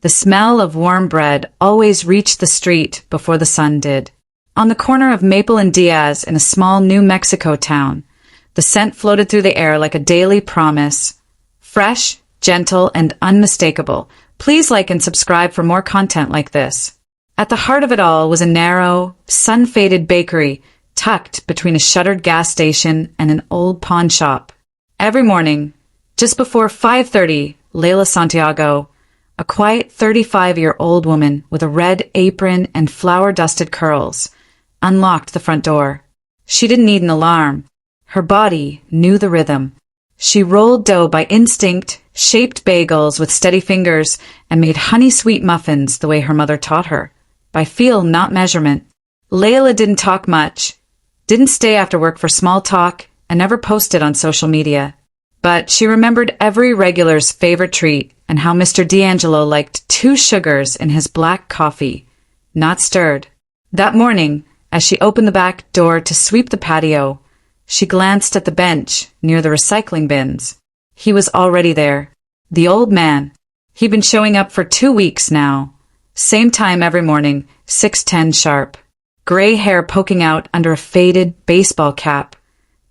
The smell of warm bread always reached the street before the sun did. On the corner of Maple and Diaz in a small New Mexico town, the scent floated through the air like a daily promise. Fresh, gentle, and unmistakable. Please like and subscribe for more content like this. At the heart of it all was a narrow, sun-faded bakery tucked between a shuttered gas station and an old pawn shop. Every morning, just before 5:30, Leila Santiago, a quiet 35-year-old woman with a red apron and flour-dusted curls, unlocked the front door. She didn't need an alarm. Her body knew the rhythm. She rolled dough by instinct, shaped bagels with steady fingers, and made honey-sweet muffins the way her mother taught her. By feel, not measurement. Leila didn't talk much, didn't stay after work for small talk, and never posted on social media. But she remembered every regular's favorite treat and how Mr. D'Angelo liked 2 sugars in his black coffee, not stirred. That morning, as she opened the back door to sweep the patio, she glanced at the bench near the recycling bins. He was already there. The old man. He'd been showing up for 2 weeks now. Same time every morning, 6:10 sharp. Gray hair poking out under a faded baseball cap,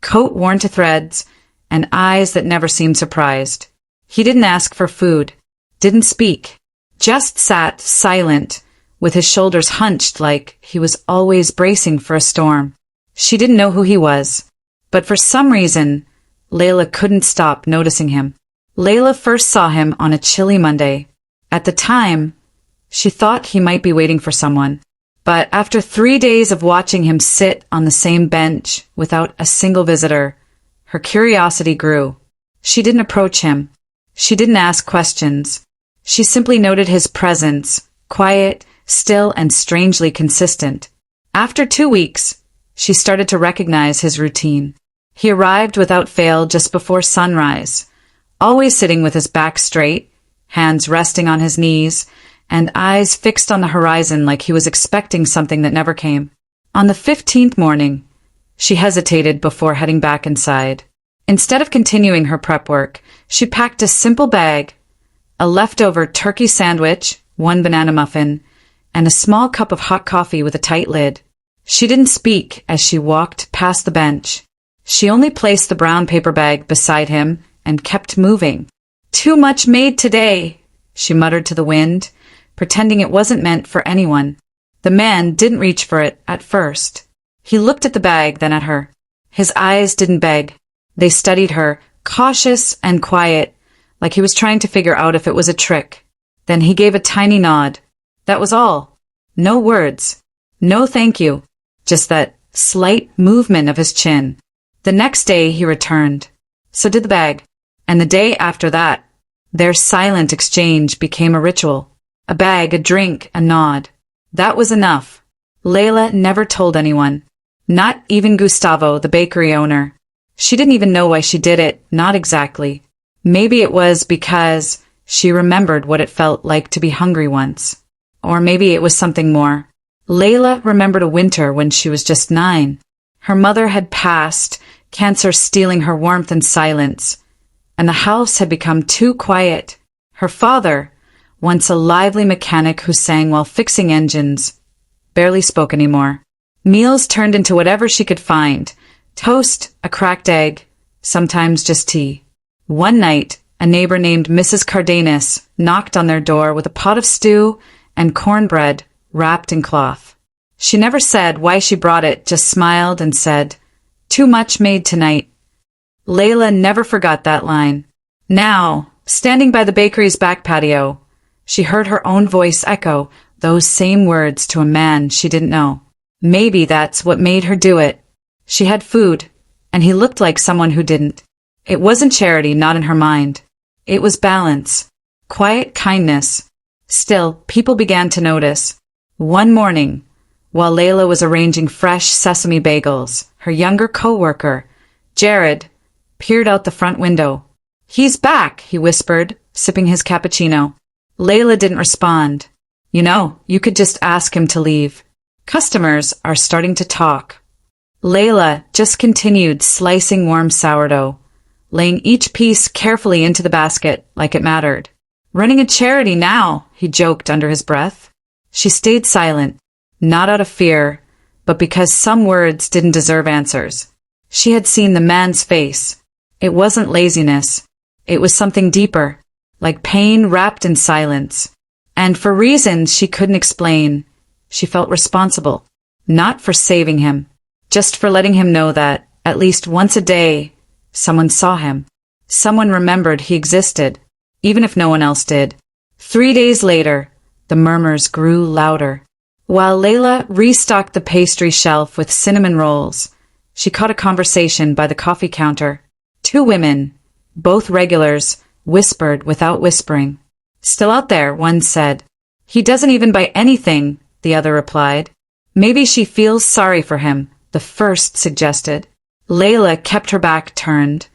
coat worn to threads, and eyes that never seemed surprised. He didn't ask for food, didn't speak, just sat silent, with his shoulders hunched like he was always bracing for a storm. She didn't know who he was, but for some reason, Leila couldn't stop noticing him. Leila first saw him on a chilly Monday. At the time, she thought he might be waiting for someone. But after 3 days of watching him sit on the same bench without a single visitor, her curiosity grew. She didn't approach him. She didn't ask questions. She simply noted his presence, quiet, still, and strangely consistent. After 2 weeks, she started to recognize his routine. He arrived without fail just before sunrise, always sitting with his back straight, hands resting on his knees, and eyes fixed on the horizon like he was expecting something that never came. On the 15th morning, she hesitated before heading back inside. Instead of continuing her prep work, she packed a simple bag, a leftover turkey sandwich, 1 banana muffin, and a small cup of hot coffee with a tight lid. She didn't speak as she walked past the bench. She only placed the brown paper bag beside him and kept moving. "Too much made today," she muttered to the wind, pretending it wasn't meant for anyone. The man didn't reach for it at first. He looked at the bag, then at her. His eyes didn't beg. They studied her, cautious and quiet, like he was trying to figure out if it was a trick. Then he gave a tiny nod. That was all. No words. No thank you. Just that slight movement of his chin. The next day he returned. So did the bag. And the day after that, their silent exchange became a ritual. A bag, a drink, a nod. That was enough. Leila never told anyone. Not even Gustavo, the bakery owner. She didn't even know why she did it, not exactly. Maybe it was because she remembered what it felt like to be hungry once. Or maybe it was something more. Leila remembered a winter when she was just 9. Her mother had passed, cancer stealing her warmth and silence, and the house had become too quiet. Her father, once a lively mechanic who sang while fixing engines, barely spoke anymore. Meals turned into whatever she could find. Toast, a cracked egg, sometimes just tea. One night, a neighbor named Mrs. Cardenas knocked on their door with a pot of stew and cornbread wrapped in cloth. She never said why she brought it, just smiled and said, "Too much made tonight." Leila never forgot that line. Now, standing by the bakery's back patio, she heard her own voice echo those same words to a man she didn't know. Maybe that's what made her do it. She had food, and he looked like someone who didn't. It wasn't charity, not in her mind. It was balance. Quiet kindness. Still, people began to notice. One morning, while Leila was arranging fresh sesame bagels, her younger co-worker, Jared, peered out the front window. "He's back," he whispered, sipping his cappuccino. Leila didn't respond. "You know, you could just ask him to leave. Customers are starting to talk." Leila just continued slicing warm sourdough, laying each piece carefully into the basket like it mattered. Running a charity now, he joked under his breath. She stayed silent, not out of fear, but because some words didn't deserve answers. She had seen the man's face. It wasn't laziness. It was something deeper, like pain wrapped in silence. And for reasons she couldn't explain, she felt responsible. Not for saving him, just for letting him know that, at least once a day, someone saw him. Someone remembered he existed, even if no one else did. 3 days later, the murmurs grew louder. While Layla restocked the pastry shelf with cinnamon rolls, she caught a conversation by the coffee counter. 2 women, both regulars, whispered without whispering. "Still out there," one said. "He doesn't even buy anything," the other replied. "Maybe she feels sorry for him," the first suggested. Layla kept her back turned,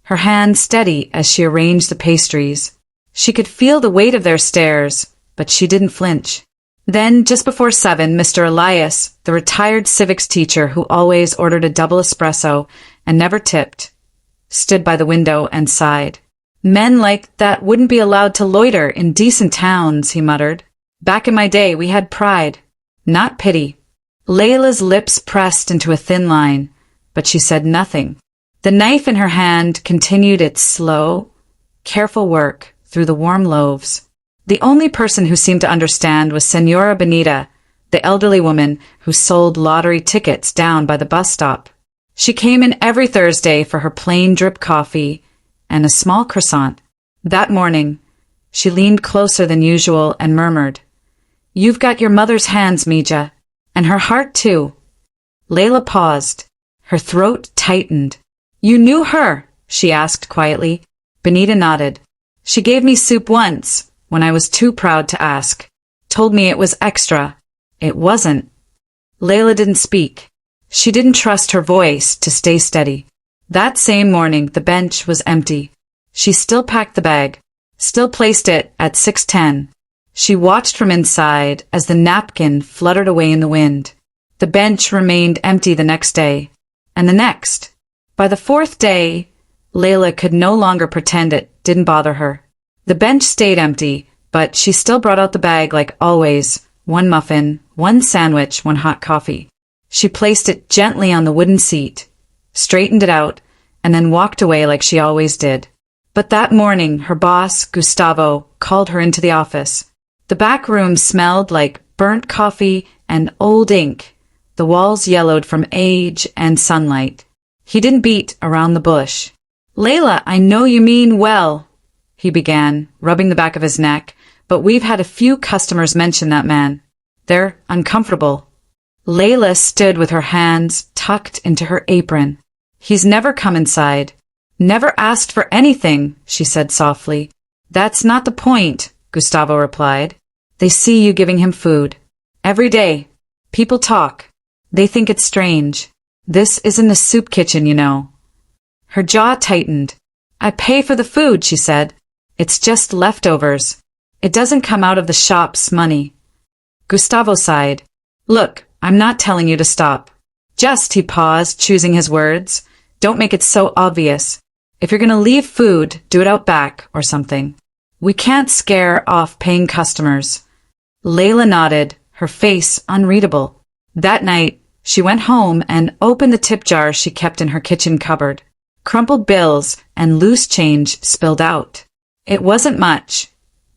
her hand steady as she arranged the pastries. She could feel the weight of their stares, but she didn't flinch. Then, just before 7, Mr. Elias, the retired civics teacher who always ordered a double espresso and never tipped, stood by the window and sighed. "Men like that wouldn't be allowed to loiter in decent towns," he muttered. "Back in my day, we had pride, not pity." Layla's lips pressed into a thin line, but she said nothing. The knife in her hand continued its slow, careful work through the warm loaves. The only person who seemed to understand was Senora Benita, the elderly woman who sold lottery tickets down by the bus stop. She came in every Thursday for her plain drip coffee and a small croissant. That morning, she leaned closer than usual and murmured, "You've got your mother's hands, Mija, and her heart too." Layla paused. Her throat tightened. "You knew her?" she asked quietly. Benita nodded. "She gave me soup once, when I was too proud to ask. Told me it was extra. It wasn't." Layla didn't speak. She didn't trust her voice to stay steady. That same morning, the bench was empty. She still packed the bag, still placed it at 6:10. She watched from inside as the napkin fluttered away in the wind. The bench remained empty the next day, and the next. By the 4th day, Layla could no longer pretend it didn't bother her. The bench stayed empty, but she still brought out the bag like always, 1 muffin, 1 sandwich, 1 hot coffee. She placed it gently on the wooden seat, straightened it out, and then walked away like she always did. But that morning, her boss, Gustavo, called her into the office. The back room smelled like burnt coffee and old ink. The walls yellowed from age and sunlight. He didn't beat around the bush. "Layla, I know you mean well," he began, rubbing the back of his neck, "but we've had a few customers mention that man. They're uncomfortable." Layla stood with her hands tucked into her apron. "He's never come inside. Never asked for anything," she said softly. "That's not the point," Gustavo replied. "They see you giving him food. Every day. People talk. They think it's strange. This isn't a soup kitchen, you know." Her jaw tightened. "I pay for the food," she said. "It's just leftovers. It doesn't come out of the shop's money." Gustavo sighed. "Look, I'm not telling you to stop. Just," he paused, choosing his words, "don't make it so obvious. If you're going to leave food, do it out back or something. We can't scare off paying customers." Layla nodded, her face unreadable. That night, she went home and opened the tip jar she kept in her kitchen cupboard. Crumpled bills and loose change spilled out. It wasn't much,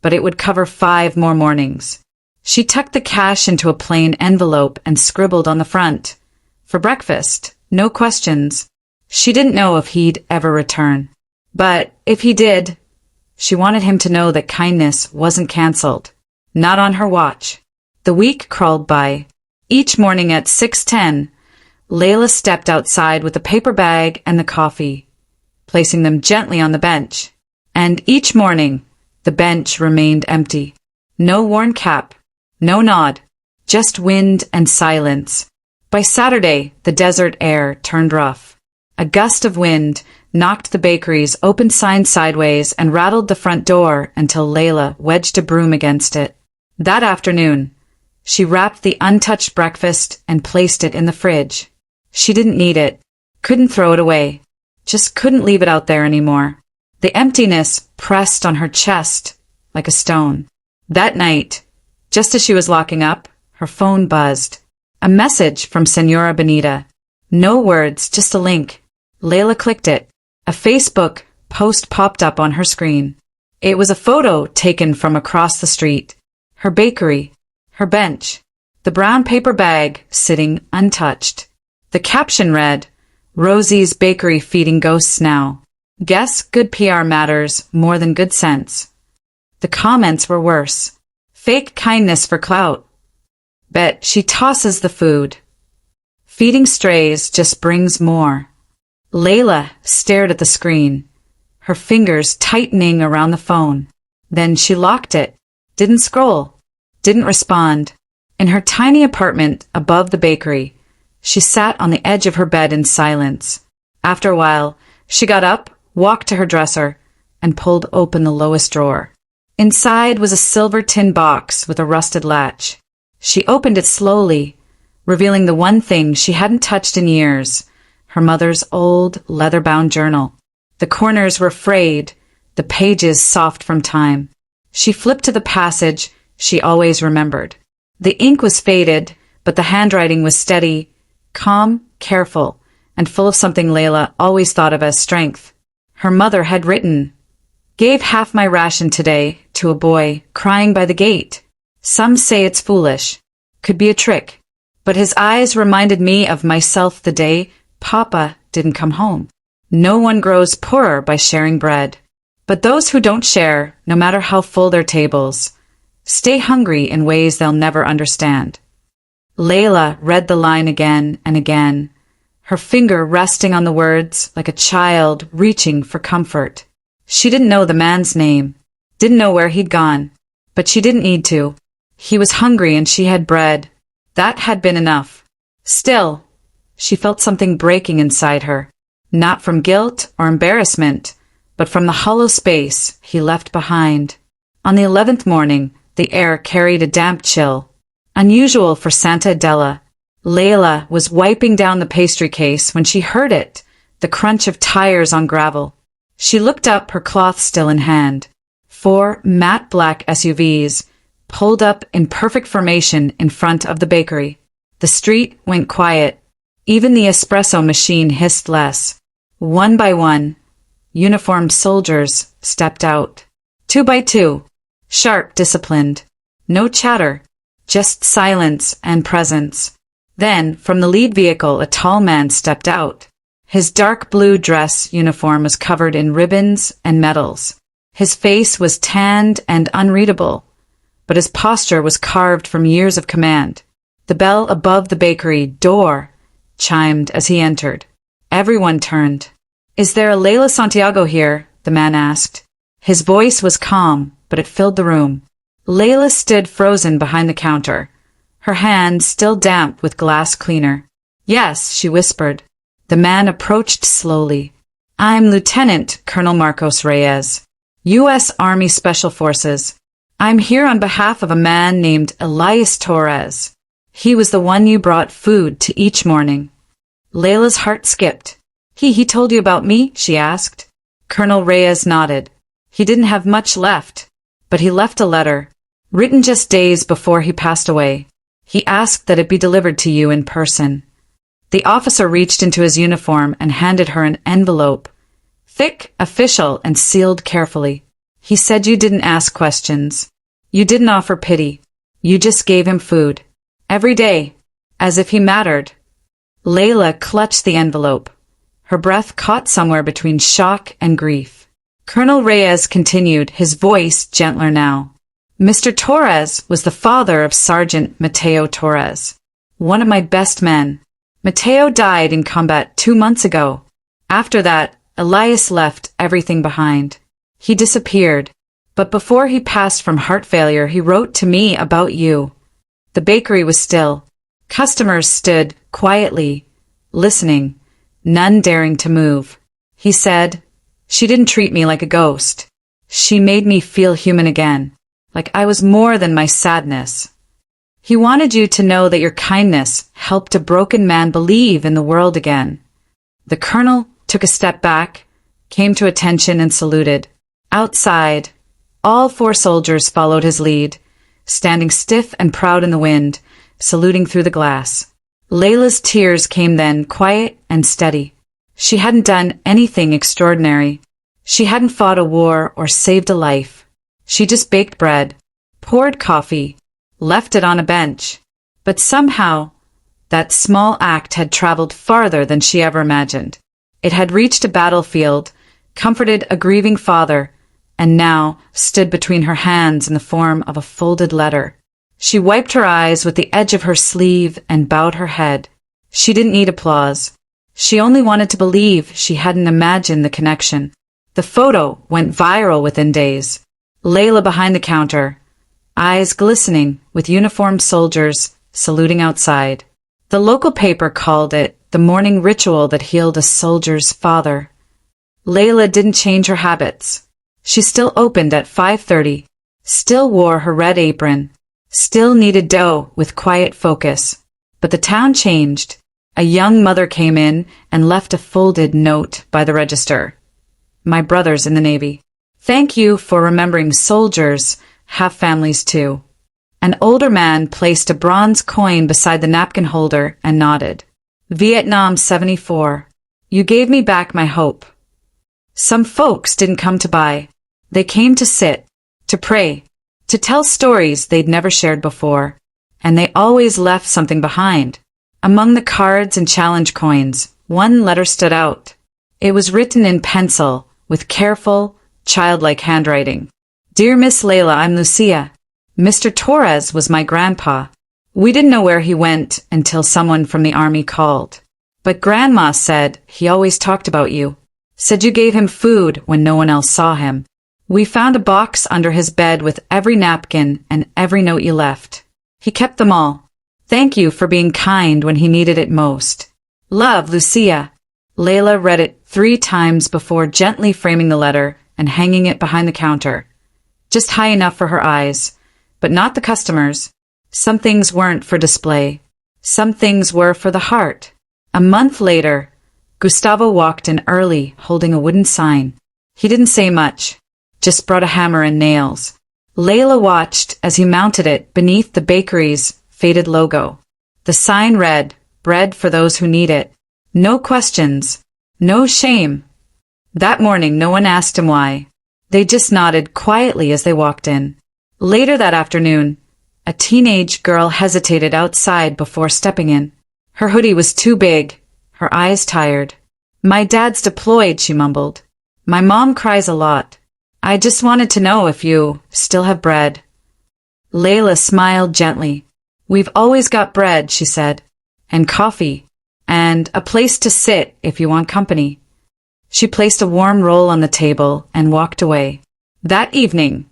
but it would cover 5 more mornings. She tucked the cash into a plain envelope and scribbled on the front, "For breakfast, no questions." She didn't know if he'd ever return. But if he did, she wanted him to know that kindness wasn't cancelled. Not on her watch. The week crawled by. Each morning at 6:10, Layla stepped outside with the paper bag and the coffee, placing them gently on the bench. And each morning, the bench remained empty. No worn cap, no nod, just wind and silence. By Saturday, the desert air turned rough. A gust of wind knocked the bakery's open sign sideways and rattled the front door until Layla wedged a broom against it. That afternoon, she wrapped the untouched breakfast and placed it in the fridge. She didn't need it, couldn't throw it away, just couldn't leave it out there anymore. The emptiness pressed on her chest like a stone. That night, just as she was locking up, her phone buzzed. A message from Senora Benita. No words, just a link. Layla clicked it. A Facebook post popped up on her screen. It was a photo taken from across the street. Her bakery, her bench, the brown paper bag sitting untouched. The caption read, "Rosie's Bakery feeding ghosts now. Guess good PR matters more than good sense." The comments were worse. Fake kindness for clout. Bet she tosses the food. Feeding strays just brings more. Layla stared at the screen, her fingers tightening around the phone. Then she locked it, didn't scroll, didn't respond. In her tiny apartment above the bakery, she sat on the edge of her bed in silence. After a while, she got up, walked to her dresser, and pulled open the lowest drawer. Inside was a silver tin box with a rusted latch. She opened it slowly, revealing the one thing she hadn't touched in years, her mother's old, leather-bound journal. The corners were frayed, the pages soft from time. She flipped to the passage she always remembered. The ink was faded, but the handwriting was steady, calm, careful, and full of something Layla always thought of as strength. Her mother had written, "Gave half my ration today to a boy crying by the gate. Some say it's foolish, could be a trick, but his eyes reminded me of myself the day Papa didn't come home. No one grows poorer by sharing bread. But those who don't share, no matter how full their tables, stay hungry in ways they'll never understand." Layla read the line again and again, her finger resting on the words like a child reaching for comfort. She didn't know the man's name, didn't know where he'd gone, but she didn't need to. He was hungry and she had bread. That had been enough. Still, she felt something breaking inside her, not from guilt or embarrassment, but from the hollow space he left behind. On the 11th morning, the air carried a damp chill, unusual for Santa Adela. Layla was wiping down the pastry case when she heard it, the crunch of tires on gravel. She looked up, her cloth still in hand. 4 matte black SUVs pulled up in perfect formation in front of the bakery. The street went quiet. Even the espresso machine hissed less. One by one, uniformed soldiers stepped out. 2 by 2, sharp, disciplined. No chatter, just silence and presence. Then, from the lead vehicle, a tall man stepped out. His dark blue dress uniform was covered in ribbons and medals. His face was tanned and unreadable, but his posture was carved from years of command. The bell above the bakery door chimed as he entered. Everyone turned. "Is there a Layla Santiago here?" the man asked. His voice was calm, but it filled the room. Layla stood frozen behind the counter, her hand still damp with glass cleaner. "Yes," she whispered. The man approached slowly. "I'm Lieutenant Colonel Marcos Reyes, U.S. Army Special Forces. I'm here on behalf of a man named Elias Torres. He was the one you brought food to each morning." Layla's heart skipped. He told you about me?" she asked. Colonel Reyes nodded. "He didn't have much left, but he left a letter, written just days before he passed away. He asked that it be delivered to you in person." The officer reached into his uniform and handed her an envelope, thick, official, and sealed carefully. "He said you didn't ask questions. You didn't offer pity. You just gave him food. Every day, as if he mattered." Layla clutched the envelope. Her breath caught somewhere between shock and grief. Colonel Reyes continued, his voice gentler now. "Mr. Torres was the father of Sergeant Mateo Torres, one of my best men. Mateo died in combat 2 months ago. After that, Elias left everything behind. He disappeared, but before he passed from heart failure, he wrote to me about you." The bakery was still. Customers stood quietly, listening, none daring to move. He said, "She didn't treat me like a ghost. She made me feel human again, like I was more than my sadness. He wanted you to know that your kindness helped a broken man believe in the world again." The colonel took a step back, came to attention and saluted. Outside, All 4 soldiers followed his lead, standing stiff and proud in the wind, saluting through the glass. Layla's tears came then, quiet and steady. She hadn't done anything extraordinary. She hadn't fought a war or saved a life. She just baked bread, poured coffee, left it on a bench. But somehow, that small act had traveled farther than she ever imagined. It had reached a battlefield, comforted a grieving father, and now stood between her hands in the form of a folded letter. She wiped her eyes with the edge of her sleeve and bowed her head. She didn't need applause. She only wanted to believe she hadn't imagined the connection. The photo went viral within days. Layla behind the counter, eyes glistening with uniformed soldiers saluting outside. The local paper called it the morning ritual that healed a soldier's father. Layla didn't change her habits. She still opened at 5:30, still wore her red apron, still kneaded dough with quiet focus. But the town changed. A young mother came in and left a folded note by the register. My brother's in the Navy. Thank you for remembering soldiers have families too. An older man placed a bronze coin beside the napkin holder and nodded. Vietnam 74. You gave me back my hope. Some folks didn't come to buy. They came to sit, to pray, to tell stories they'd never shared before. And they always left something behind. Among the cards and challenge coins, one letter stood out. It was written in pencil, with careful, childlike handwriting. Dear Miss Layla, I'm Lucia. Mr. Torres was my grandpa. We didn't know where he went until someone from the army called. But Grandma said he always talked about you. Said you gave him food when no one else saw him. We found a box under his bed with every napkin and every note you left. He kept them all. Thank you for being kind when he needed it most. Love, Lucia. Layla read it 3 times before gently framing the letter and hanging it behind the counter. Just high enough for her eyes, but not the customers. Some things weren't for display. Some things were for the heart. A month later, Gustavo walked in early, holding a wooden sign. He didn't say much, just brought a hammer and nails. Layla watched as he mounted it beneath the bakery's faded logo. The sign read, bread for those who need it. No questions, no shame. That morning, no one asked him why. They just nodded quietly as they walked in. Later that afternoon, a teenage girl hesitated outside before stepping in. Her hoodie was too big, her eyes tired. My dad's deployed, she mumbled. My mom cries a lot. I just wanted to know if you still have bread. Layla smiled gently. We've always got bread, she said, and coffee, and a place to sit if you want company. She placed a warm roll on the table and walked away. That evening,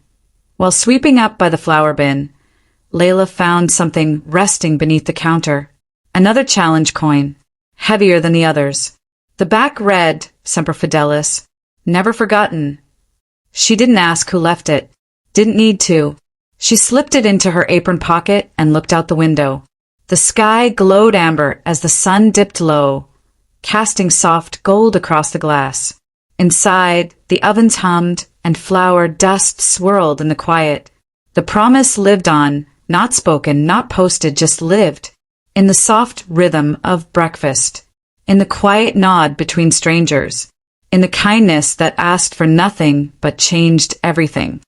while sweeping up by the flour bin, Layla found something resting beneath the counter. Another challenge coin, heavier than the others. The back read, Semper Fidelis, never forgotten. She didn't ask who left it. Didn't need to. She slipped it into her apron pocket and looked out the window. The sky glowed amber as the sun dipped low, casting soft gold across the glass. Inside, the ovens hummed and flour dust swirled in the quiet. The promise lived on, not spoken, not posted, just lived. In the soft rhythm of breakfast. In the quiet nod between strangers. In the kindness that asked for nothing but changed everything.